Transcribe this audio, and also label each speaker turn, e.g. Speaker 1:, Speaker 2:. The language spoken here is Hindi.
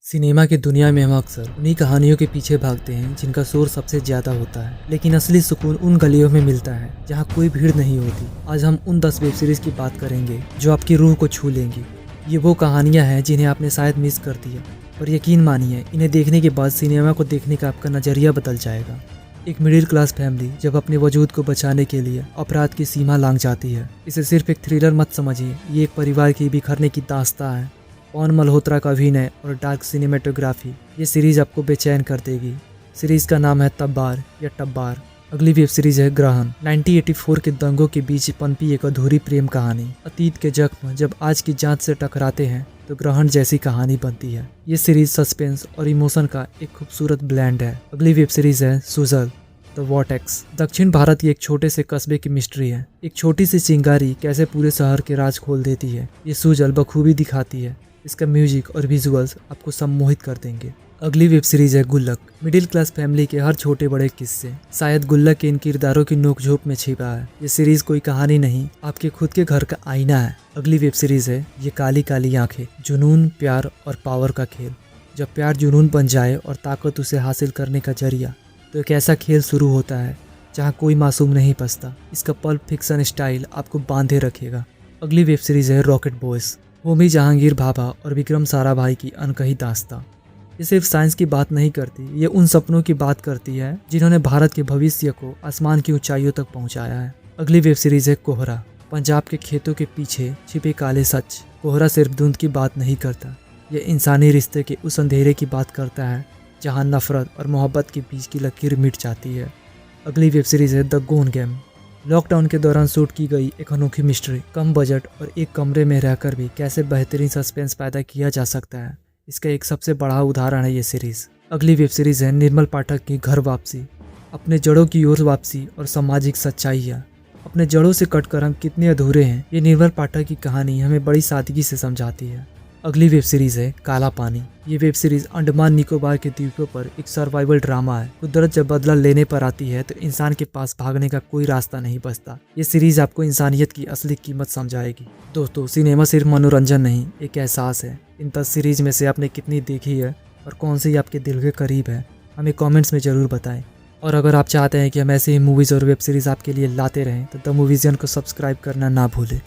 Speaker 1: सिनेमा की दुनिया में हम अक्सर उन्हीं कहानियों के पीछे भागते हैं जिनका शोर सबसे ज्यादा होता है, लेकिन असली सुकून उन गलियों में मिलता है जहां कोई भीड़ नहीं होती। आज हम उन 10 वेब सीरीज की बात करेंगे जो आपकी रूह को छू लेंगी। ये वो कहानियां हैं जिन्हें आपने शायद मिस कर दिया, पर यकीन मानिए इन्हें देखने के बाद सिनेमा को देखने का आपका नजरिया बदल जाएगा। एक मिडिल क्लास फैमिली जब अपने वजूद को बचाने के लिए अपराध की सीमा लांघ जाती है। इसे सिर्फ एक थ्रिलर मत समझिए, ये एक परिवार की बिखरने की दास्तां है। पवन मल्होत्रा का अभिनय और डार्क सिनेमेटोग्राफी ये सीरीज आपको बेचैन कर देगी। सीरीज का नाम है तब्बार या टब्बार। अगली वेब सीरीज है ग्रहण। 1984 के दंगों के बीच पनपी एक अधूरी प्रेम कहानी। अतीत के जख्म जब आज की जांच से टकराते हैं तो ग्रहण जैसी कहानी बनती है। ये सीरीज सस्पेंस और इमोशन का एक खूबसूरत ब्लेंड है। अगली वेब सीरीज है सुजल द वॉटेक्स। दक्षिण भारत की एक छोटे से कस्बे की मिस्ट्री है। एक छोटी सी चिंगारी कैसे पूरे शहर के राज खोल देती है, ये सुजल बखूबी दिखाती है। इसका म्यूजिक और विजुअल्स आपको सम्मोहित कर देंगे। अगली वेब सीरीज है गुल्लक। मिडिल क्लास फैमिली के हर छोटे बड़े किस्से शायद गुल्लक के इन किरदारों की नोकझोंक में छिपा है। ये सीरीज कोई कहानी नहीं, आपके खुद के घर का आईना है। अगली वेब सीरीज है ये काली काली आंखें। जुनून, प्यार और पावर का खेल। जब प्यार जुनून बन जाए और ताकत उसे हासिल करने का जरिया, तो एक ऐसा खेल शुरू होता है जहाँ कोई मासूम नहीं बचता। इसका पल्प फिक्शन स्टाइल आपको बांधे रखेगा। अगली वेब सीरीज है रॉकेट बॉयज। होमी जहांगीर भाभा और विक्रम साराभाई की अनकही दास्तां। ये सिर्फ साइंस की बात नहीं करती, ये उन सपनों की बात करती है जिन्होंने भारत के भविष्य को आसमान की ऊंचाइयों तक पहुंचाया है। अगली वेब सीरीज है कोहरा। पंजाब के खेतों के पीछे छिपे काले सच। कोहरा सिर्फ धुंध की बात नहीं करता, ये इंसानी रिश्ते के उस अंधेरे की बात करता है जहाँ नफरत और मोहब्बत के बीच की लकीर मिट जाती है। अगली वेब सीरीज है द गोन गेम। लॉकडाउन के दौरान शूट की गई एक अनोखी मिस्ट्री। कम बजट और एक कमरे में रहकर भी कैसे बेहतरीन सस्पेंस पैदा किया जा सकता है, इसका एक सबसे बड़ा उदाहरण है ये सीरीज। अगली वेब सीरीज है निर्मल पाठक की घर वापसी। अपने जड़ों की ओर वापसी और सामाजिक सच्चाइयाँ। अपने जड़ों से कटकर हम कितने अधूरे हैं, ये निर्मल पाठक की कहानी हमें बड़ी सादगी से समझाती है। अगली वेब सीरीज है काला पानी। ये वेब सीरीज अंडमान निकोबार के द्वीपों पर एक सर्वाइवल ड्रामा है। कुदरत जब बदला लेने पर आती है तो इंसान के पास भागने का कोई रास्ता नहीं बचता। ये सीरीज आपको इंसानियत की असली कीमत समझाएगी। दोस्तों, सिनेमा सिर्फ मनोरंजन नहीं, एक एहसास है। इन 10 सीरीज में से आपने कितनी देखी है और कौन सी आपके दिल के करीब है, हमें कॉमेंट्स में जरूर बताएं। और अगर आप चाहते हैं कि हम ऐसे ही मूवीज और वेब सीरीज आपके लिए लाते रहें तो द मूवीजियन को सब्सक्राइब करना ना भूलें।